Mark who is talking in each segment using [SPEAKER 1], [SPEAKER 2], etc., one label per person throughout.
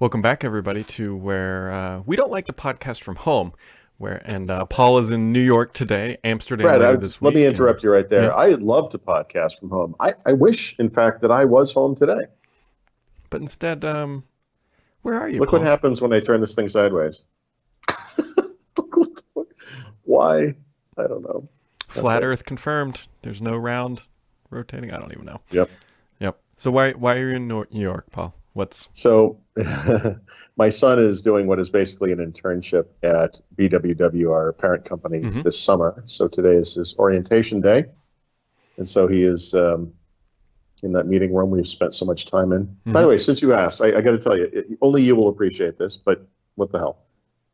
[SPEAKER 1] Welcome back, everybody, to where we don't like to podcast from home. Paul is in New York today, Amsterdam
[SPEAKER 2] Brad,
[SPEAKER 1] later this
[SPEAKER 2] let me
[SPEAKER 1] week, and
[SPEAKER 2] interrupt you right
[SPEAKER 1] yeah,
[SPEAKER 2] there. I love to podcast from home. I wish, in fact, that I was home today.
[SPEAKER 1] but instead, where are you,
[SPEAKER 2] Look what
[SPEAKER 1] Paul?
[SPEAKER 2] happens when I turn this thing sideways. Why? I don't know.
[SPEAKER 1] Flat
[SPEAKER 2] Okay.
[SPEAKER 1] Earth confirmed. There's no round rotating. I don't even know.
[SPEAKER 2] Yep.
[SPEAKER 1] Yep. So why are you in New York, Paul? What's
[SPEAKER 2] So my son is doing what is basically an internship at BWW, our parent company,
[SPEAKER 1] mm-hmm.
[SPEAKER 2] this summer. So today is his orientation day. And so he is in that meeting room we've spent so much time in. By
[SPEAKER 1] Mm-hmm.
[SPEAKER 2] the way, since you asked, I got to tell you, only you will appreciate this, but what the hell?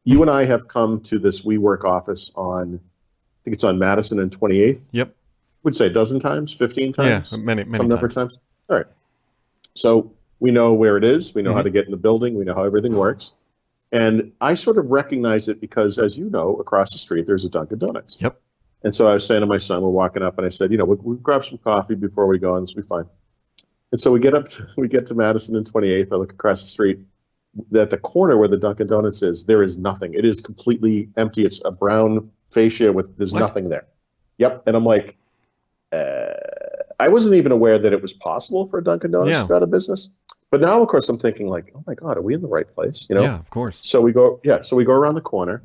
[SPEAKER 2] You and I have come to this WeWork office on, I think it's on Madison and 28th.
[SPEAKER 1] Yep.
[SPEAKER 2] Would say a dozen times, 15
[SPEAKER 1] Yeah,
[SPEAKER 2] times,
[SPEAKER 1] many
[SPEAKER 2] some number of
[SPEAKER 1] times.
[SPEAKER 2] times. All right. So we know where it is. We know how
[SPEAKER 1] Mm-hmm.
[SPEAKER 2] to get in the building. We know how everything works. And I sort of recognize it because, as you know, across the street, there's a Dunkin' Donuts.
[SPEAKER 1] Yep.
[SPEAKER 2] And so I was saying to my son, we're walking up, and I said, we'll grab some coffee before we go, and this will be fine. And so we get to Madison and 28th. I look across the street. At the corner where the Dunkin' Donuts is, there is nothing. It is completely empty. It's a brown fascia there's
[SPEAKER 1] What?
[SPEAKER 2] nothing there. Yep. And I'm like, I wasn't even aware that it was possible for a Dunkin' Donuts
[SPEAKER 1] Yeah.
[SPEAKER 2] to go out of business. But now, of course, I'm thinking like, oh my God, are we in the right place?
[SPEAKER 1] Yeah, of course.
[SPEAKER 2] So we go around the corner,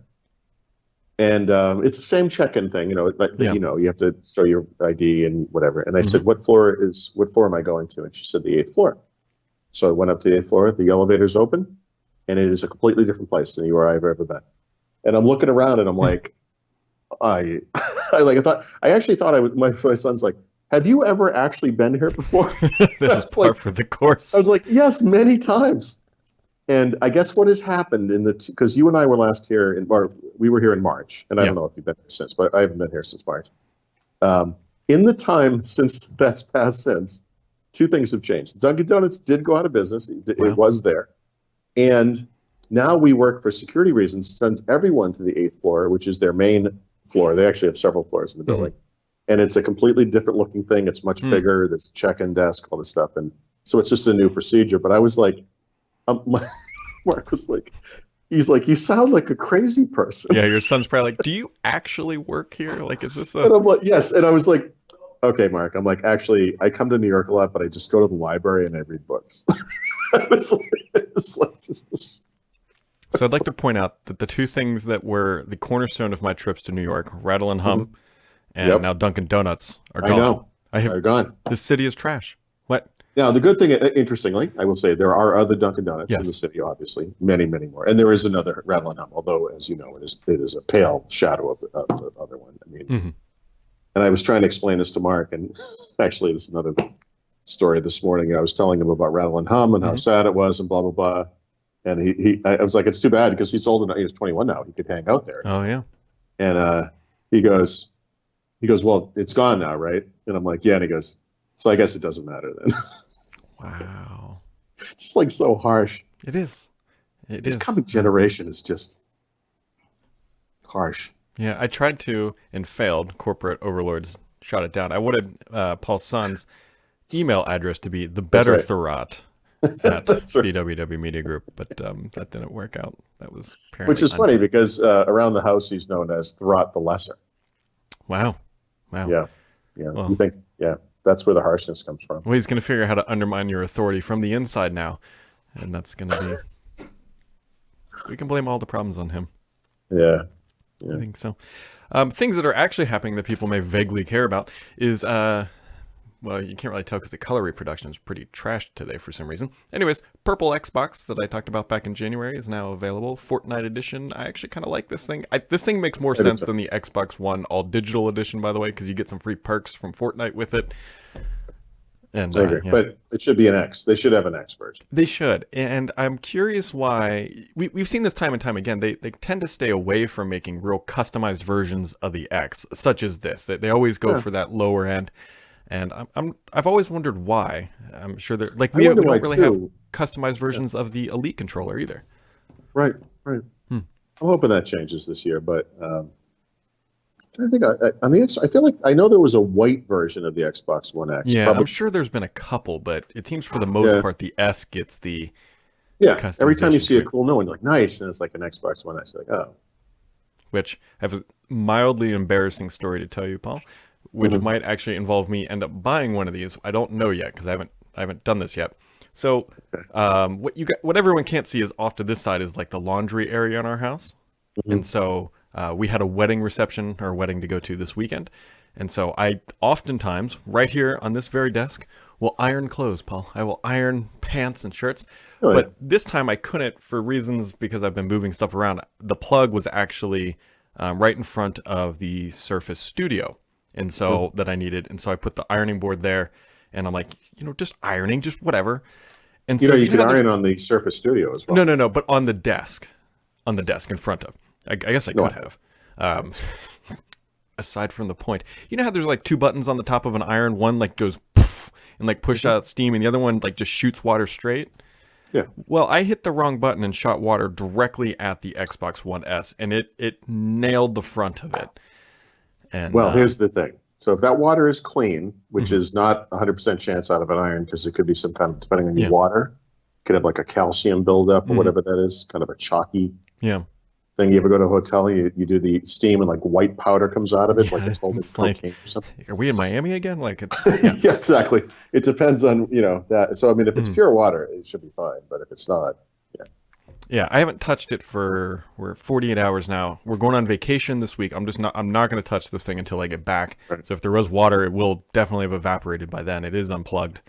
[SPEAKER 2] and it's the same check-in thing.
[SPEAKER 1] Yeah.
[SPEAKER 2] You have to show your ID and whatever. And I
[SPEAKER 1] Mm-hmm.
[SPEAKER 2] said, what floor am I going to? And she said, the 8th floor. So I went up to the 8th floor. The elevator's open, and it is a completely different place than anywhere I've ever been. And I'm looking around, and I'm like, I actually thought my son's like, have you ever actually been here before?
[SPEAKER 1] This is par for the course.
[SPEAKER 2] I was like, yes, many times. And I guess what has happened because you and I were last here we were here in March, and I don't know if you've been here since, but I haven't been here since March. In the time since that's passed since, two things have changed. Dunkin' Donuts did go out of business. It was there. And now WeWork, for security reasons, sends everyone to the 8th floor, which is their main floor. They actually have several floors in the building. And it's a completely different looking thing. It's much bigger. There's a check-in desk, all this stuff. And so it's just a new procedure. But I was like, Mark was like, he's like, you sound like a crazy person.
[SPEAKER 1] Yeah, your son's probably like, do you actually work here? Like, is this
[SPEAKER 2] And I'm like, yes. And I was like, okay, Mark. I'm like, actually, I come to New York a lot, but I just go to the library and I read books. So
[SPEAKER 1] I'd like to point out that the two things that were the cornerstone of my trips to New York, Rattle and Hum, and now Dunkin' Donuts, are gone.
[SPEAKER 2] I know. They're gone.
[SPEAKER 1] This city is trash. What?
[SPEAKER 2] Now, the good thing, interestingly, I will say, there are other Dunkin' Donuts in the city, obviously, many, many more. And there is another Rattle and Hum, although, as you know, it is a pale shadow of the other one. I mean, and I was trying to explain this to Mark, and actually, this is another story this morning. I was telling him about Rattle and Hum and how sad it was and blah, blah, blah. And I was like, it's too bad because he's old enough. He's 21 now. He could hang out there.
[SPEAKER 1] Oh, yeah.
[SPEAKER 2] And he goes, well, it's gone now, right? And I'm like, yeah. And he goes, so I guess it doesn't matter then.
[SPEAKER 1] Wow.
[SPEAKER 2] It's just like so harsh.
[SPEAKER 1] It is.
[SPEAKER 2] This coming generation is just harsh.
[SPEAKER 1] Yeah, I tried to and failed. Corporate overlords shot it down. I wanted Paul's son's email address to be the better Thurrott at BWW Media Group, but that didn't work out. That was
[SPEAKER 2] which is funny because around the house he's known as Thurrott the Lesser.
[SPEAKER 1] Wow.
[SPEAKER 2] Yeah. Well, you think, that's where the harshness comes from.
[SPEAKER 1] Well, he's going to figure out how to undermine your authority from the inside now, and that's going to be. We can blame all the problems on him.
[SPEAKER 2] Yeah.
[SPEAKER 1] I think so. Things that are actually happening that people may vaguely care about is, well, you can't really tell because the color reproduction is pretty trashed today for some reason. Anyways, Purple Xbox that I talked about back in January is now available. Fortnite Edition. I actually kind of like this thing. This thing makes more sense than the Xbox One All Digital Edition, by the way, because you get some free perks from Fortnite with it. And,
[SPEAKER 2] I agree, but it should be an X. They should have an X version.
[SPEAKER 1] They should, and I'm curious why. We've seen this time and time again. They tend to stay away from making real customized versions of the X, such as this. They always go for that lower end, and I've always wondered why. I'm sure they're like we don't really have customized versions of the Elite controller either.
[SPEAKER 2] Right. I'm hoping that changes this year, but. I think on the X, I feel like I know there was a white version of the Xbox One X.
[SPEAKER 1] Yeah, I'm sure there's been a couple, but it seems for the most part the S gets the
[SPEAKER 2] Yeah. Every time you
[SPEAKER 1] customization
[SPEAKER 2] see a
[SPEAKER 1] to it.
[SPEAKER 2] cool new one, you're like, nice, and it's like an Xbox One X. You're like, oh.
[SPEAKER 1] Which I have a mildly embarrassing story to tell you, Paul, which
[SPEAKER 2] Mhm.
[SPEAKER 1] might actually involve me end up buying one of these. I don't know yet because I haven't done this yet. So, what everyone can't see is off to this side is like the laundry area in our house, and
[SPEAKER 2] Mhm.
[SPEAKER 1] so we had a wedding reception or wedding to go to this weekend, and so I oftentimes right here on this very desk will iron clothes, Paul. I will iron pants and shirts.
[SPEAKER 2] Oh, yeah.
[SPEAKER 1] But this time I couldn't for reasons because I've been moving stuff around. The plug was actually right in front of the Surface Studio, and so that I needed, and so I put the ironing board there, and I'm like, just ironing, just whatever. And so
[SPEAKER 2] You could
[SPEAKER 1] how there's
[SPEAKER 2] iron on the Surface Studio as
[SPEAKER 1] no,
[SPEAKER 2] well.
[SPEAKER 1] no, no, but on the desk in front of. I guess I
[SPEAKER 2] No,
[SPEAKER 1] could have. Um, aside from the point, you know how there's like two buttons on the top of an iron, one like goes poof and like pushed out steam, and the other one like just shoots water straight.
[SPEAKER 2] yeah.
[SPEAKER 1] Well, I hit the wrong button and shot water directly at the Xbox One S, and it nailed the front of it. And
[SPEAKER 2] Well, here's the thing. So if that water is clean, which
[SPEAKER 1] Mhm.
[SPEAKER 2] is not 100% chance out of an iron, because it could be some kind of, depending on your
[SPEAKER 1] Yeah.
[SPEAKER 2] water, it could have like a calcium buildup or
[SPEAKER 1] Mhm.
[SPEAKER 2] whatever that is, kind of a chalky
[SPEAKER 1] yeah,
[SPEAKER 2] thing. You ever go to a hotel, you do the steam and like white powder comes out of it, like
[SPEAKER 1] yeah,
[SPEAKER 2] it's holding
[SPEAKER 1] it's like,
[SPEAKER 2] cocaine or something.
[SPEAKER 1] are we in Miami again? Like it's yeah.
[SPEAKER 2] Yeah, exactly. It depends on, that. So, I mean, if it's
[SPEAKER 1] Mhm.
[SPEAKER 2] pure water, it should be fine. But if it's not, yeah.
[SPEAKER 1] Yeah, I haven't touched it for we're 48 hours now. We're going on vacation this week. I'm not going to touch this thing until I get back.
[SPEAKER 2] Right.
[SPEAKER 1] So if there was water, it will definitely have evaporated by then. It is unplugged.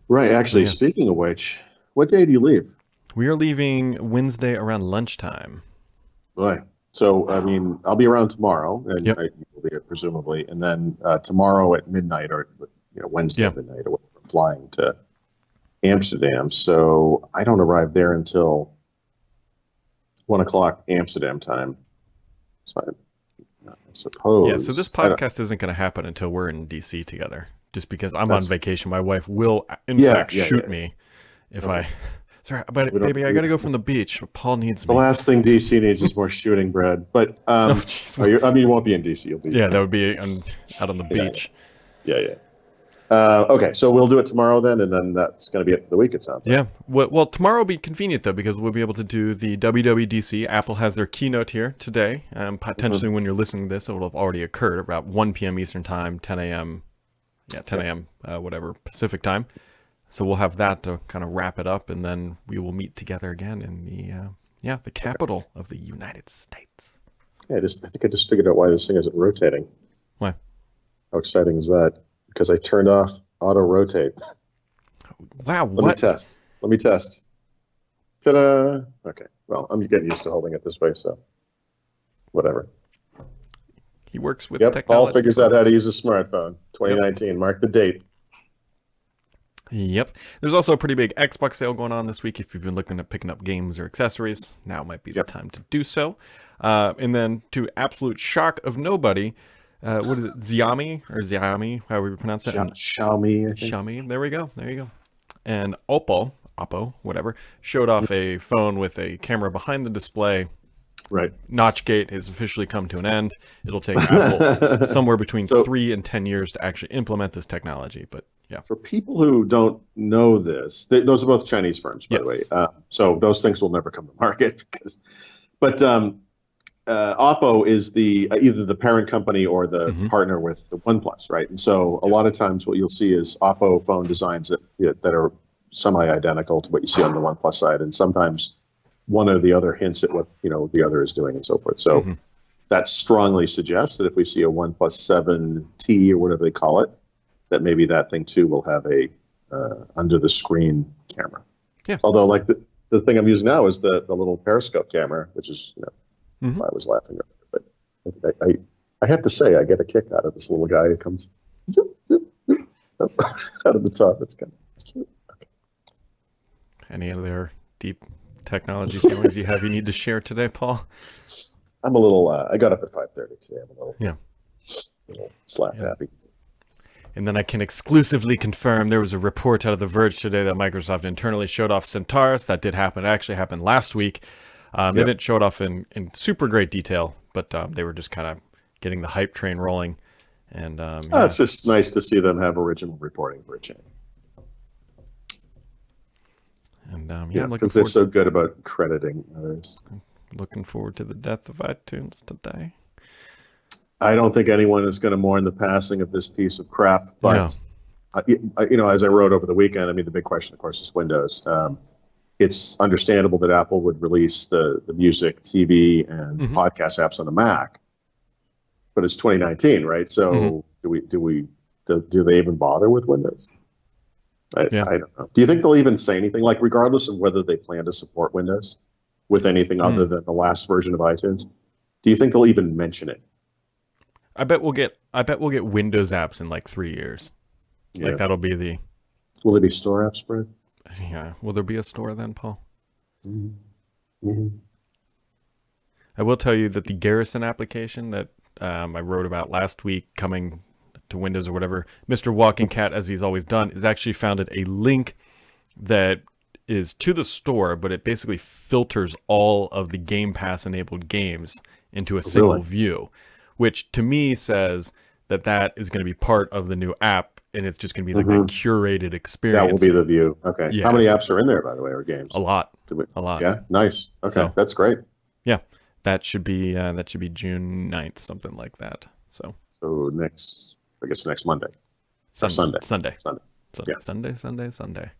[SPEAKER 2] Right. Actually,
[SPEAKER 1] Yeah.
[SPEAKER 2] speaking of which, what day do you leave?
[SPEAKER 1] We are leaving Wednesday around lunchtime.
[SPEAKER 2] Right. So, I mean, I'll be around tomorrow, and
[SPEAKER 1] Yep.
[SPEAKER 2] you will be here presumably, and then tomorrow at midnight, or Wednesday
[SPEAKER 1] Yeah.
[SPEAKER 2] at midnight, or whatever, I'm flying to Amsterdam. So I don't arrive there until 1 o'clock Amsterdam time. So I suppose.
[SPEAKER 1] Yeah, so this
[SPEAKER 2] I don't-
[SPEAKER 1] podcast isn't going to happen until we're in DC together. Just because I'm on
[SPEAKER 2] That's-
[SPEAKER 1] vacation, my wife will in
[SPEAKER 2] Yeah,
[SPEAKER 1] fact
[SPEAKER 2] yeah,
[SPEAKER 1] shoot
[SPEAKER 2] yeah.
[SPEAKER 1] me if
[SPEAKER 2] Okay.
[SPEAKER 1] I Sorry, but
[SPEAKER 2] We don't-
[SPEAKER 1] baby, I got to go from the beach. Paul needs
[SPEAKER 2] The
[SPEAKER 1] me.
[SPEAKER 2] last thing DC needs is more shooting, Brad. But
[SPEAKER 1] Oh, jeez.
[SPEAKER 2] you won't be in DC. You'll be
[SPEAKER 1] Yeah, that would be out on the
[SPEAKER 2] Yeah,
[SPEAKER 1] beach.
[SPEAKER 2] yeah. Okay, so we'll do it tomorrow then, and then that's going to be it for the week. It sounds like.
[SPEAKER 1] Yeah. Well, tomorrow will be convenient though because we'll be able to do the WWDC. Apple has their keynote here today. Potentially when you're listening to this, it will have already occurred about 1 p.m. Eastern time, 10 a.m. Yeah, 10 a.m. Whatever Pacific time. So we'll have that to kind of wrap it up, and then we will meet together again in the capital of the United States.
[SPEAKER 2] Yeah, I think I just figured out why this thing isn't rotating.
[SPEAKER 1] Why?
[SPEAKER 2] How exciting is that? Because I turned off auto rotate.
[SPEAKER 1] Wow.
[SPEAKER 2] Let
[SPEAKER 1] What?
[SPEAKER 2] me test. Ta-da! Okay. Well, I'm getting used to holding it this way, so whatever.
[SPEAKER 1] He works with
[SPEAKER 2] Yep.
[SPEAKER 1] technology.
[SPEAKER 2] Paul figures out how to use a smartphone. 2019. Mark the date.
[SPEAKER 1] Yep. There's also a pretty big Xbox sale going on this week. If you've been looking at picking up games or accessories, now might be the
[SPEAKER 2] Yep.
[SPEAKER 1] time to do so. And then, to absolute shock of nobody, what is it? Xiaomi, however you pronounce it.
[SPEAKER 2] Xiaomi. I think.
[SPEAKER 1] Xiaomi. There we go. There you go. And Oppo, whatever, showed off a phone with a camera behind the display.
[SPEAKER 2] Right.
[SPEAKER 1] Notchgate has officially come to an end. It'll take Apple somewhere between
[SPEAKER 2] So-
[SPEAKER 1] 3 and 10 years to actually implement this technology. But yeah.
[SPEAKER 2] For people who don't know this, those are both Chinese firms, by the way.
[SPEAKER 1] Yes.
[SPEAKER 2] So those things will never come to market. But Oppo is either the parent company or the
[SPEAKER 1] Mhm.
[SPEAKER 2] partner with the OnePlus, right? And so a lot of times what you'll see is Oppo phone designs that are semi-identical to what you see on the OnePlus side, and sometimes one or the other hints at what the other is doing and so forth. So
[SPEAKER 1] Mhm.
[SPEAKER 2] that strongly suggests that if we see a OnePlus 7T or whatever they call it, that maybe that thing too will have a under the screen camera.
[SPEAKER 1] Yeah.
[SPEAKER 2] Although, like the thing I'm using now is the little periscope camera, which is
[SPEAKER 1] Mhm.
[SPEAKER 2] I was laughing at it. But I have to say I get a kick out of this little guy who comes zip, zip, zip, out of the top. It's cute.
[SPEAKER 1] Any other deep technology feelings you need to share today, Paul?
[SPEAKER 2] I'm a little. I got up at 5:30 today. I'm a little slap
[SPEAKER 1] Yeah.
[SPEAKER 2] happy.
[SPEAKER 1] And then I can exclusively confirm there was a report out of The Verge today that Microsoft internally showed off Centaurus. That did happen. It actually happened last week. They
[SPEAKER 2] Yep.
[SPEAKER 1] didn't show it off in super great detail, but they were just kind of getting the hype train rolling. And
[SPEAKER 2] It's just nice to see them have original reporting for a change.
[SPEAKER 1] And yeah,
[SPEAKER 2] Yeah,
[SPEAKER 1] I'm
[SPEAKER 2] because they're so good about crediting others.
[SPEAKER 1] looking forward to the death of iTunes today.
[SPEAKER 2] I don't think anyone is going to mourn the passing of this piece of crap, but as I wrote over the weekend, I mean, the big question, of course, is Windows. It's understandable that Apple would release the music, TV, and podcast apps on the Mac, but it's 2019, right? So do they even bother with Windows? I don't know. Do you think they'll even say anything, like regardless of whether they plan to support Windows with anything other than the last version of iTunes? Do you think they'll even mention it?
[SPEAKER 1] I bet we'll get Windows apps in like 3 years. Yeah. Like that'll be the.
[SPEAKER 2] Will there be store apps, Brad?
[SPEAKER 1] Yeah. Will there be a store then, Paul?
[SPEAKER 2] Mm-hmm.
[SPEAKER 1] I will tell you that the Garrison application that I wrote about last week coming to Windows or whatever, Mr. Walking Cat, as he's always done, has actually founded a link that is to the store, but it basically filters all of the Game Pass enabled games into a single view, which to me says that is going to be part of the new app, and it's just going to be like a curated experience.
[SPEAKER 2] That will be the view. Okay. Yeah. How many apps are in there, by the way, or games?
[SPEAKER 1] A lot. A lot.
[SPEAKER 2] Yeah. Nice. Okay. That's great.
[SPEAKER 1] Yeah. That should be June 9th, something like that. So
[SPEAKER 2] next Monday.
[SPEAKER 1] Sunday.
[SPEAKER 2] Yeah.
[SPEAKER 1] Sunday.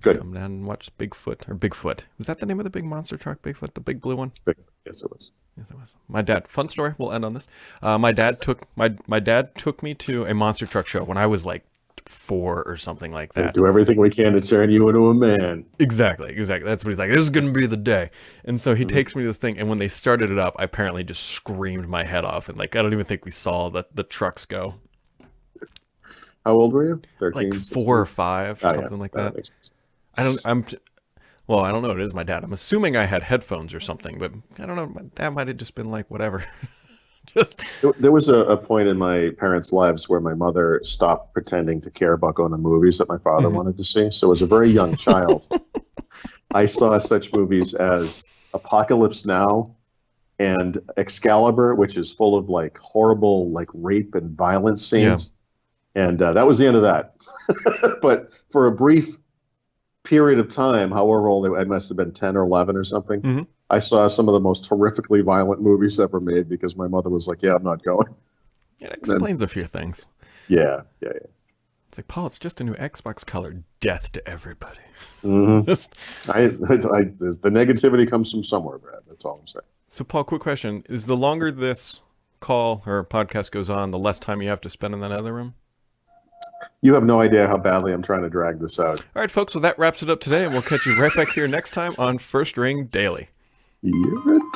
[SPEAKER 2] Good.
[SPEAKER 1] Come down and watch Bigfoot. Was that the name of the big monster truck? Bigfoot, the big blue one?
[SPEAKER 2] Bigfoot. Yes, it was.
[SPEAKER 1] My dad. Fun story. We'll end on this. My dad took me to a monster truck show when I was like 4 or something like that.
[SPEAKER 2] We do everything we can to turn you into a man.
[SPEAKER 1] Exactly. That's what he's like. This is gonna be the day. And so he takes me to this thing, and when they started it up, I apparently just screamed my head off, and like I don't even think we saw the trucks go.
[SPEAKER 2] How old were you? 13?
[SPEAKER 1] Like 4 or 5, or something like that. I don't know. It is my dad. I'm assuming I had headphones or something, but I don't know. My dad might have just been like, whatever.
[SPEAKER 2] There was a point in my parents' lives where my mother stopped pretending to care about going to movies that my father wanted to see. So as a very young child, I saw such movies as Apocalypse Now and Excalibur, which is full of like horrible like rape and violence scenes. Yeah. And that was the end of that. But for a brief period of time, however old I must have been 10 or 11 or something, I saw some of the most horrifically violent movies ever made because my mother was like, yeah, I'm not going.
[SPEAKER 1] It explains a few things.
[SPEAKER 2] Yeah.
[SPEAKER 1] It's like, Paul, it's just a new Xbox color. Death to everybody.
[SPEAKER 2] The negativity comes from somewhere, Brad. That's all I'm saying.
[SPEAKER 1] So, Paul, quick question. Is the longer this call or podcast goes on, the less time you have to spend in that other room?
[SPEAKER 2] You have no idea how badly I'm trying to drag this out.
[SPEAKER 1] All right, folks. So that wraps it up today, and we'll catch you right back here next time on First Ring Daily.
[SPEAKER 2] You're a